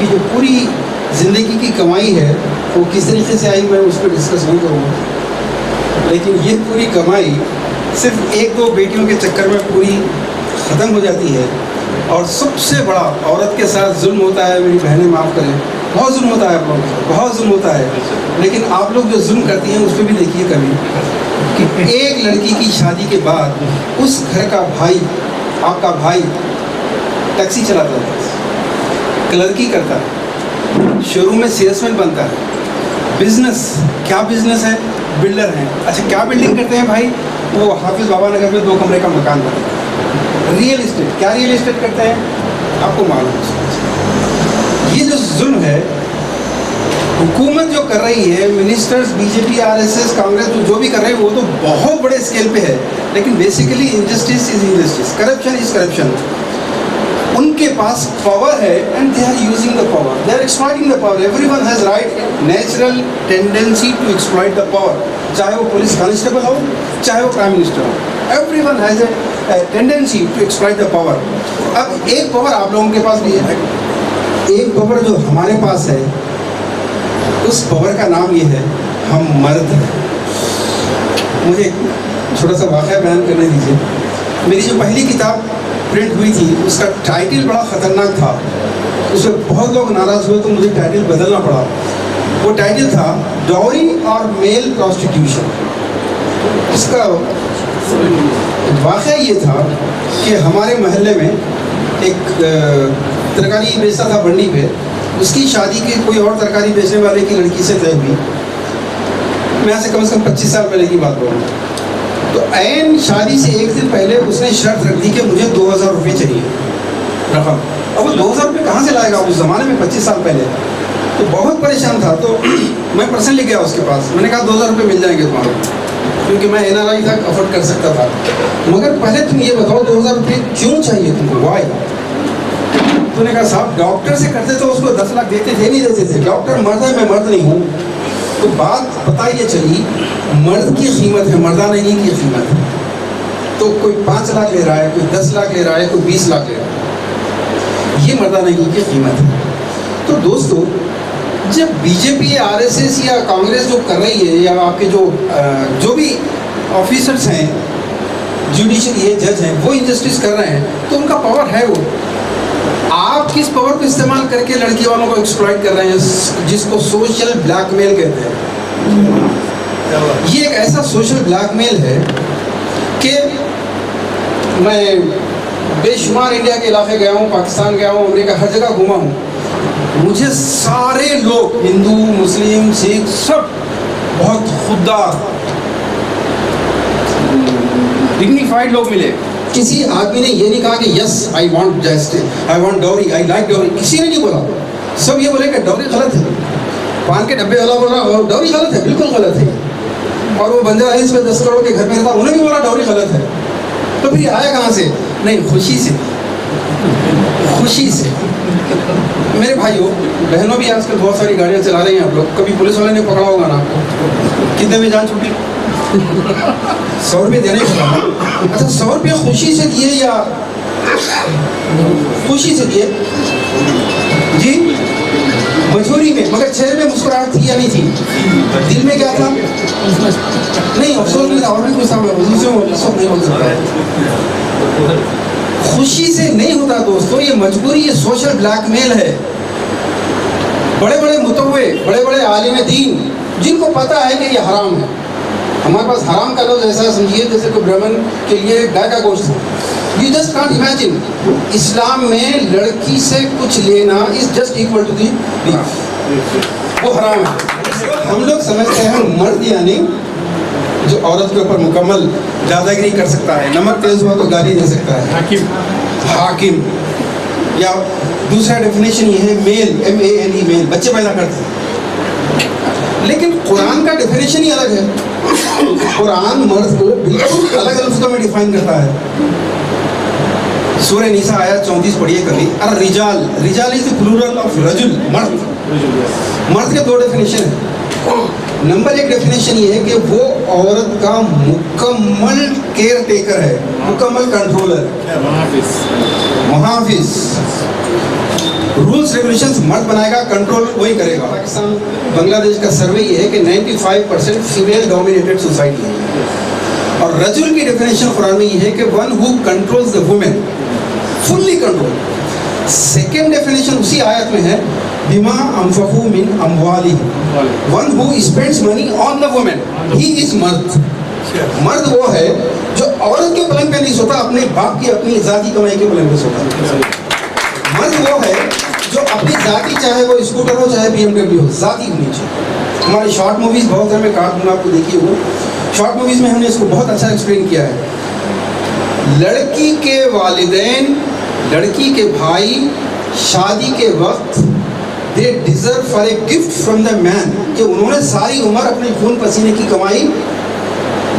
कि जो पूरी ज़िंदगी की कमाई है वो किस तरीके से आई, मैं उस पर डिस्कस नहीं करूँगा। लेकिन ये पूरी कमाई सिर्फ एक दो बेटियों के चक्कर में पूरी ख़त्म हो जाती है। और सबसे बड़ा औरत के साथ जुल्म होता है, मेरी बहनें माफ़ करें, बहुत जुल्म होता है आप लोगों को, बहुत जुल्म होता है। लेकिन आप लोग जो जुल्म करती हैं उस पर भी देखिए कभी कि एक लड़की की शादी के बाद उस घर का भाई, आपका भाई टैक्सी चलाता है, क्लर्की करता है, शोरूम में सेल्समैन बनता है, बिजनेस, क्या बिजनेस है, बिल्डर हैं। अच्छा क्या बिल्डिंग करते हैं भाई, वो हाफिज़ बाबा नगर में 2 कमरे का मकान बनाते हैं। रियल इस्टेट, क्या रियल इस्टेट करते हैं आपको मालूम है। ये जो जुल्म है हुकूमत जो कर रही है, मिनिस्टर्स, बीजेपी, आरएसएस, कांग्रेस जो भी कर रहे हैं वो तो बहुत बड़े स्केल पे है। लेकिन basically injustice is injustice, corruption is corruption. उनके पास पावर है and they are using the power, they are exploiting the power. Everyone has right, natural tendency to exploit the power, चाहे वो पुलिस कांस्टेबल हो, चाहे वो प्राइम मिनिस्टर हो। Everyone has a tendency to exploit the power. अब एक power आप लोगों के पास भी है, एक पावर जो हमारे पास है, उस पावर का नाम ये है, हम मर्द हैं। मुझे छोटा सा वाक़या बयान करने दीजिए। मेरी जो पहली किताब प्रिंट हुई थी उसका टाइटल बड़ा ख़तरनाक था, उसमें बहुत लोग नाराज़ हुए तो मुझे टाइटल बदलना पड़ा। वो टाइटल था डॉरी और मेल प्रॉस्टिट्यूशन। इसका वाक़या ये था कि हमारे मोहल्ले में एक तरकारी बेचता था मंडी पे, उसकी शादी की कोई और तरकारी बेचने वाले की लड़की से तय हुई। मैं यहाँ से कम 25 साल पहले की बात बोलूँ। तो ऐन शादी से एक दिन पहले उसने शर्त रख दी कि मुझे 2000 रुपये चाहिए रकम। अब वो 2000 रुपये कहाँ से लाएगा उस ज़माने में, 25 साल पहले। तो बहुत परेशान था। तो मैं पर्सनली गया उसके पास, मैंने कहा 2000 रुपये मिल जाएंगे तुम्हारे, क्योंकि मैं NRI था, अफोर्ड कर सकता था। मगर पहले तुम ये बताओ 2000 रुपये क्यों चाहिए तुमको, वाई? तूने कहा साहब डॉक्टर से करते तो उसको 10 लाख देते थे, नहीं देते थे, डॉक्टर मर्द है, मैं मर्द नहीं हूँ। तो बात पता ये चली, मर्द की कीमत है, मर्दानगी की कीमत है। तो कोई 5 लाख ले रहा है, कोई 10 लाख ले रहा है, कोई 20 लाख ले रहा है, ये मर्दानगी की कीमत है। तो दोस्तों, जब बीजेपी, आरएसएस या कांग्रेस जो कर रही है, या आपके जो भी ऑफिसर्स हैं, जुडिशरी है, जज हैं, वो इंजस्टिस कर रहे हैं, तो उनका पावर है। वो आप किस पावर को इस्तेमाल करके लड़की वालों को एक्सप्लॉइट कर रहे हैं, जिसको सोशल ब्लैकमेल कहते हैं। ये एक ऐसा सोशल ब्लैकमेल है कि मैं बेशुमार इंडिया के इलाके गया हूँ, पाकिस्तान गया हूँ, अमेरिका, हर जगह घूमा हूँ। मुझे सारे लोग, हिंदू, मुस्लिम, सिख, सब बहुत खुददार, डिग्निफाइड लोग मिले। किसी आदमी ने ये नहीं कहा कि yes I want justice, I want dowry, I like dowry, किसी ने नहीं बोला। सब ये बोले कि डॉरी गलत है। पान के डब्बे वाला बोला डॉरी गलत है, बिल्कुल गलत है। और वो बंदा हिल्स में 10 करोड़ के घर में रहता, उन्हें भी बोला डॉरी गलत है। तो फिर आया कहाँ से? नहीं, खुशी से, खुशी से। मेरे भाइयों बहनों भी आजकल बहुत सारी गाड़ियाँ चला रही हैं। आप लोग कभी पुलिस वाले ने पकड़ा होगा ना आपको, कितने में जान छूटी? 100 रुपये देने का। अच्छा 100 रुपये खुशी से दिए या खुशी से दिए जी? मजबूरी में, मगर चेहरे में मुस्कुराहट थी या नहीं थी? दिल में क्या था? नहीं, अफसोस नहीं था। और भी कुछ नहीं हो सकता। खुशी से नहीं होता दोस्तों, ये मजबूरी, ये सोशल ब्लैकमेल है। बड़े बड़े मुतव्वे, बड़े बड़े आलिम दीन, जिनको पता है कि ये हराम है। हमारे पास हराम का लफ्ज़ ऐसा समझिए जैसे कोई ब्राह्मण के लिए गाय का गोश्त। You just can't imagine. Islam में लड़की से कुछ लेना इज जस्ट इक्वल टू दी, वो हराम है। हम लोग समझते हैं मर्द यानी जो औरत के ऊपर मुकम्मल दादागिरी कर सकता है, नमक तेज हुआ तो गाली दे सकता है, हाकिम। या दूसरा डेफिनेशन ये है मेल, MALE, मेल, बच्चे पैदा करते हैं। लेकिन कुरान का डेफिनेशन ही अलग है। कुरान मर्द को बिल्कुल अलग लफ्ज़ों में डिफाइन करता है। सूरह निसा आयत 34 पढ़िए कभी। और Rijal, Rijal is plural of रजुल, मर्द। मर्द के 2 डेफिनेशन है। नंबर 1 डेफिनेशन ये है कि वो औरत का मुकम्मल केयर टेकर है, मुकम्मल कंट्रोलर, मुहाफिज। रूल्स रेगुलेशंस मर्द बनाएगा, कंट्रोल वही करेगा। पाकिस्तान बांग्लादेश का सर्वे ये है कि 95% फीमेल डोमिनेटेड सोसाइटी है। और रजुल की डेफिनेशन कुरान में ये है कि one who controls the women, fully control. Second definition उसी आयत में है, बिमा अनफकू मिन अमवालिहिम, one who spends money on the women, he is मर्द। मर्द वो है जो औरत के पलंग पे नहीं सोता, अपने बाप की अपनी जाती कमाई के पलंग पे सोता। मर्द वो है जो अपनी जाती, चाहे वो स्कूटर हो चाहे BMW हो, जाती होनी चाहिए। हमारी शॉर्ट मूवीज बहुत है, मैं काट दूंगा आपको, देखिए वो शॉर्ट मूवीज में हमने इसको बहुत अच्छा एक्सप्लेन किया है। लड़की के वालिदैन, लड़की के भाई शादी के वक्त they deserve for a gift from the man, कि उन्होंने सारी उम्र अपने खून पसीने की कमाई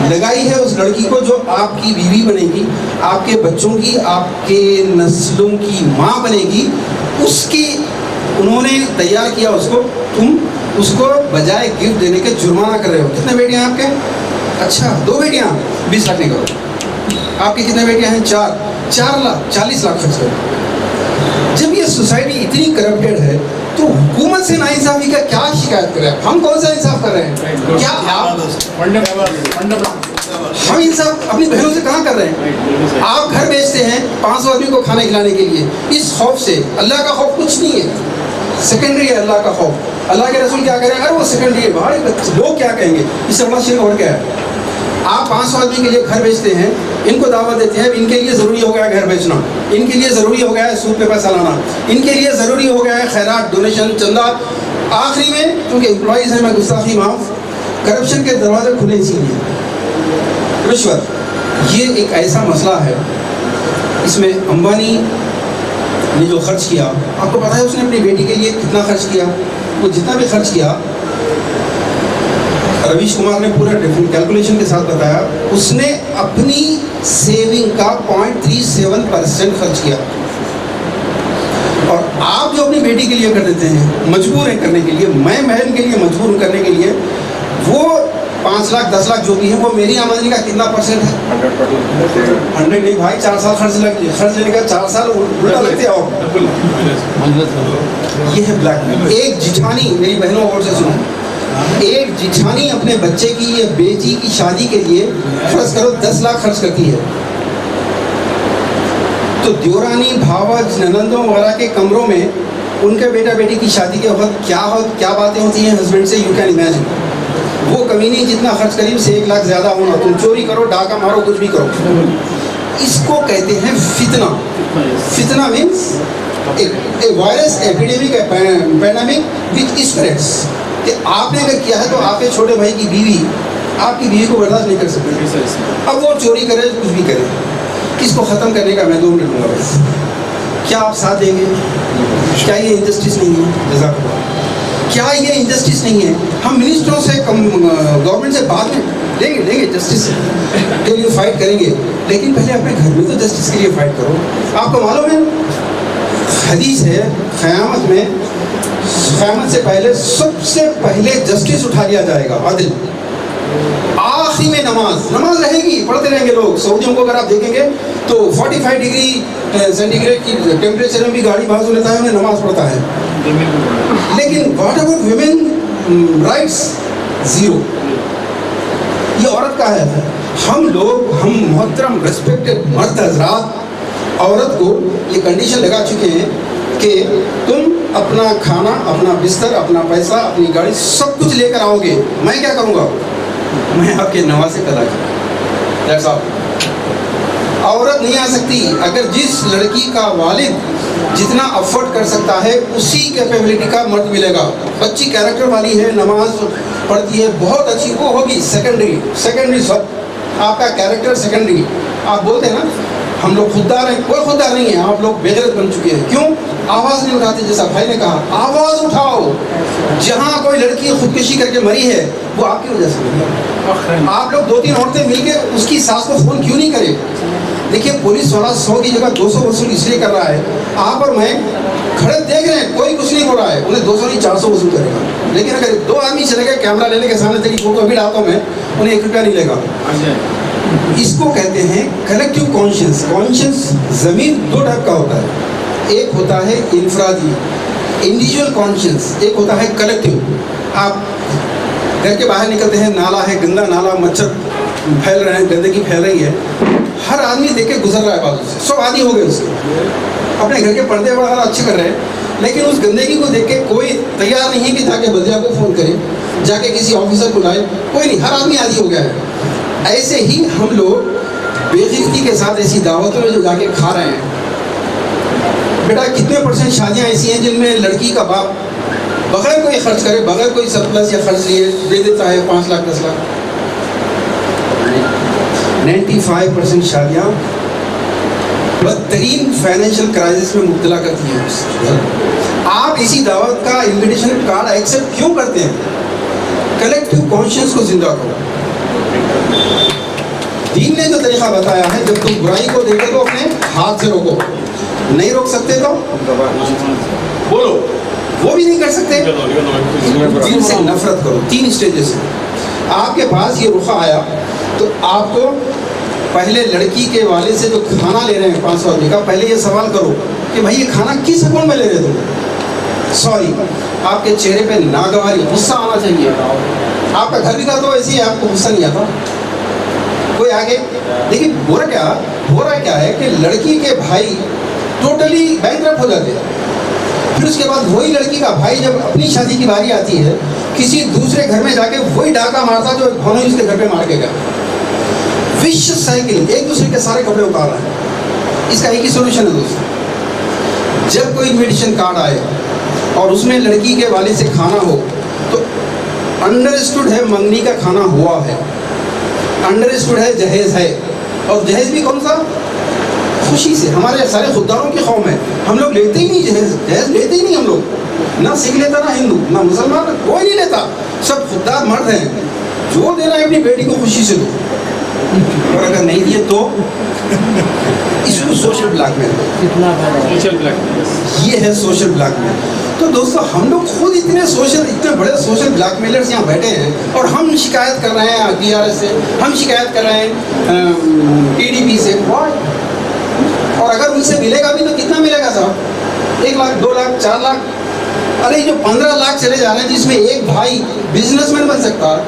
लगाई है उस लड़की को जो आपकी बीवी बनेगी, आपके बच्चों की, आपके नस्लों की माँ बनेगी, उसकी उन्होंने तैयार किया उसको। तुम उसको बजाय गिफ्ट देने के जुर्माना कर रहे हो। कितने बेटियां हैं आपके? अच्छा 2 बेटियां, 20 लाख नहीं करो। आपकी कितने बेटियां हैं? 4 लाख, 40 लाख खर्च करो। जब ये सोसाइटी इतनी करप्टेड है तो हुकूमत से नाइंसाफी का क्या शिकायत करें? हम कौन सा इंसाफ कर रहे हैं? क्या आप हम इंसाफ अपनी बहनों से कहाँ कर रहे हैं? आप घर बेचते हैं 500 आदमी को खाना खिलाने के लिए, इस खौफ से। अल्लाह का खौफ कुछ नहीं है, सेकेंडरी है अल्लाह का खौफ। अल्लाह के रसूल क्या करें? अरे वो सेकेंडरी है भाई, लोग क्या कहेंगे, इससे बड़ा शेर और क्या है? आप 500 आदमी के लिए घर बेचते हैं, इनको दावत देते हैं, इनके लिए ज़रूरी हो गया है घर बेचना, इनके लिए ज़रूरी हो गया है सूद पे पैसा लाना, इनके लिए ज़रूरी हो गया है खैरात, डोनेशन, चंदा। आखिरी में क्योंकि एम्प्लॉइज़ हैं, मैं गुस्ताखी माफ़, करप्शन के दरवाजे खुले इसीलिए। रिश्वत ये एक ऐसा मसला है, इसमें अंबानी ने जो खर्च किया, आपको पता है उसने अपनी बेटी के लिए कितना खर्च किया? वो जितना भी खर्च किया, रवीश कुमार ने पूरा डिफरेंट कैलकुलेशन के साथ बताया, उसने अपनी सेविंग का 0.37% खर्च किया। और आप जो अपनी बेटी के लिए कर देते हैं, मजबूर हैं करने के लिए, मैं बहन के लिए मजबूर हूँ करने के लिए, वो 5 लाख 10 लाख जो भी है वो मेरी आमदनी का कितना परसेंट है? 100 नहीं भाई, 4 साल खर्च लेने का 4 साल उल्टा लगते हैं। और ये है ब्लैकमेल। एक जिठानी, मेरी बहनों और से सुनो, एक जिठानी अपने बच्चे की या बेटी की शादी के लिए फर्ज करो 10 लाख खर्च करती है, तो द्योरानी, भावज, ननंदों वगैरह के कमरों में उनके बेटा बेटी की शादी के वक्त क्या बातें होती हैं हस्बैंड से, यू कैन इमेजिन। वो कमीनी जितना खर्च करी उससे 1 लाख ज़्यादा होना। तुम चोरी करो, डाका मारो, कुछ भी करो। इसको कहते हैं फितना। फितना मीन्स ए वायरस एपिडेमिक, पैंडेमिक विच स्प्रेड्स। कि आपने अगर किया है तो आपके छोटे भाई की बीवी आपकी बीवी को बर्दाश्त नहीं कर सकती। अब वो चोरी करे, कुछ भी करे, किसको ख़त्म करने का मैं 2 मिनट लूँगा बस। क्या आप साथ देंगे? क्या ये इंजस्टिस नहीं है? जज़ाकल्लाह। क्या ये इंजस्टिस नहीं है? हम मिनिस्टरों से, गवर्नमेंट से बाद में लेंगे जस्टिस के लिए फाइट करेंगे, लेकिन पहले अपने घर में तो जस्टिस के लिए फाइट करो। आपको मालूम है हदीस है, क़यामत में, क़यामत से पहले सबसे पहले जस्टिस उठा लिया जाएगा, अदल। आखिरी में नमाज रहेगी, पढ़ते रहेंगे लोग। सऊदियों को अगर आप देखेंगे तो 45 डिग्री सेंटीग्रेड की टेम्परेचर में भी गाड़ी बाजू लेता है, उन्हें नमाज पढ़ता है। लेकिन what about women rights? Zero. ये औरत का है। हम मोहतरम रिस्पेक्टेड मर्द हजरात औरत को ये कंडीशन लगा चुके हैं कि तुम अपना खाना, अपना बिस्तर, अपना पैसा, अपनी गाड़ी सब कुछ लेकर आओगे, मैं क्या करूँगा? मैं आपके नवासे कदा करूँ। That's all. औरत नहीं आ सकती। अगर जिस लड़की का वालिद जितना अफोर्ड कर सकता है उसी कैपेबिलिटी का मर्द मिलेगा। बच्ची कैरेक्टर वाली है, नमाज पढ़ती है, बहुत अच्छी, वो होगी सेकेंडरी सब। आपका कैरेक्टर सेकेंडरी। आप बोलते हैं ना हम लोग खुददार हैं, कोई खुददार नहीं है, आप लोग बेगैरत बन चुके हैं। क्यों? आवाज़ नहीं उठाते। जैसा भाई ने कहा, आवाज़ उठाओ। जहाँ कोई लड़की खुदकुशी करके मरी है वो आपकी वजह से मरी है। आप लोग 2-3 औरतें मिलकर उसकी सास को फ़ोन क्यों नहीं करें? देखिए पुलिस वाला 100 की जगह 200 वसूल इसलिए कर रहा है, आप और मैं खड़े देख रहे हैं, कोई कुछ नहीं हो रहा है, उन्हें 200 नहीं 400 वसूल करेगा। लेकिन अगर 2 आदमी चले गए कैमरा लेने के सामने, तेरी फोटो अभी डालता हूँ मैं, उन्हें 1 रुपया नहीं लेगा। इसको कहते हैं कलेक्टिव कॉन्शियस। कॉन्शियस ज़मीन 2 टाइप का होता है, एक होता है इनफरादी, इंडिविजुअल कॉन्शियस, एक होता है कलेक्टिव। आप घर के बाहर निकलते हैं, नाला है, गंदा नाला, मच्छर फैल रहे हैं, गंदगी फैल रही है, हर आदमी देख के गुजर रहा है बाजू से, सब आदि हो गए उसके, अपने घर के पर्दे बड़ा अच्छे कर रहे हैं, लेकिन उस गंदगी को देख के कोई तैयार नहीं है कि जाके बल्दिया को फ़ोन करे, जाके किसी ऑफिसर को लाए, कोई नहीं, हर आदमी आदि हो गया है। ऐसे ही हम लोग बेइज्जती के साथ ऐसी दावतों में जो जाके खा रहे हैं। बेटा कितने % शादियाँ ऐसी हैं जिनमें लड़की का बाप बगैर कोई खर्च करे, बगैर कोई सरप्लस या खर्च लिए दे देता है 5 लाख 10 लाख। 95% शादियाँ बदतरीन फाइनेंशियल क्राइसिस में मुब्तला करती हैं। आप इसी दावत का इन्विटेशन कार्ड एक्सेप्ट क्यों करते हैं? कलेक्टिव कॉन्शियस को जिंदा करो। दीन ने जो तरीका बताया है, जब तुम बुराई को देखे तो अपने हाथ से रोको, नहीं रोक सकते तो बोलो, वो भी नहीं कर सकते, दिल से नफरत करो। 3 स्टेजेस हैं। आपके पास ये रुखा आया तो आपको पहले लड़की के वाले से जो खाना ले रहे हैं 500 रुपये का, पहले ये सवाल करो कि भाई ये खाना किस अकाउंट में ले रहे तुम? सॉरी, आपके चेहरे पे नागवारी गुस्सा आना चाहिए। आपका घर भी का तो ऐसे ही आपको गुस्सा नहीं आता। कोई आगे देखिए, हो रहा क्या है कि लड़की के भाई टोटली बैंकरप्ट हो जाते हैं। फिर उसके बाद वही लड़की का भाई जब अपनी शादी की बारी आती है, किसी दूसरे घर में जाके वही डाका मारता जो भाई उसके घर पे मार के गया। विश्व साइकिल, एक दूसरे के सारे कपड़े उतार रहे हैं। इसका एक ही सोल्यूशन है दोस्तों, जब कोई इन्विटेशन कार्ड आए और उसमें लड़की के वाले से खाना हो तो अंडरस्टूड है मंगनी का खाना हुआ है, अंडरस्टूड है जहेज है। और जहेज भी कौन सा? खुशी से। हमारे सारे खुददारों की कौम है, हम लोग लेते ही नहीं जहेज लेते ही नहीं हम लोग। ना सिख लेता, ना हिंदू, ना मुसलमान, कोई नहीं लेता। सब खुददार मर्द हैं। जो देना है अपनी बेटी को खुशी से दो, और अगर नहीं दिए तो इसको सोशल ब्लैकमेल, ये है सोशल ब्लैकमेल। तो दोस्तों, हम लोग खुद इतने बड़े सोशल ब्लैकमेलर्स यहाँ बैठे हैं और हम शिकायत कर रहे हैं DRS से, हम शिकायत कर रहे हैं PDP से। और अगर उनसे मिलेगा भी तो कितना मिलेगा साहब? 1 लाख, 2 लाख, 4 लाख? अरे जो 15 लाख चले जा रहे हैं, जिसमें एक भाई बिजनेसमैन बन सकता है,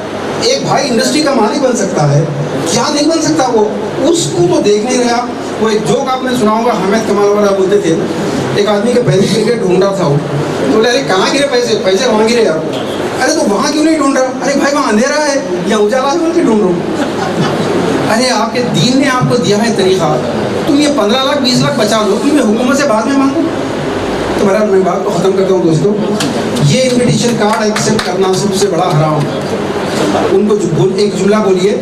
एक भाई इंडस्ट्री का मालिक बन सकता है, क्या नहीं बन सकता वो? उसको तो देख नहीं रहे आप। वो एक जोक आपने सुना होगा, हामिद कमाल वाला बोलते थे, एक आदमी के पैसे गिर के ढूंढ रहा था वो, तो बोले अरे कहाँ गिरे पैसे वहाँ गिरे यार। अरे तो वहाँ क्यों नहीं ढूंढ रहा? अरे भाई वहाँ अंधेरा है या उजाला है बोल के ढूंढ रहा हूँ। अरे आपके दीन ने आपको दिया है तरीका, तुम ये 15 लाख 20 लाख बचा लो, तुम ये हुकूमत से बाद में मांगो। तो बहरहाल मैं बात को ख़त्म करता हूँ दोस्तों, ये इन्विटेशन कार्ड एक्सेप्ट करना सबसे बड़ा हराम है। उनको एक जुमला बोलिए,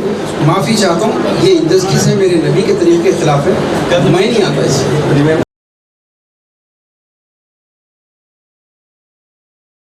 माफ़ी चाहता हूँ, ये इंडस्ट्री से मेरे नबी के तरीके के खिलाफ है, मैं नहीं आता इससे।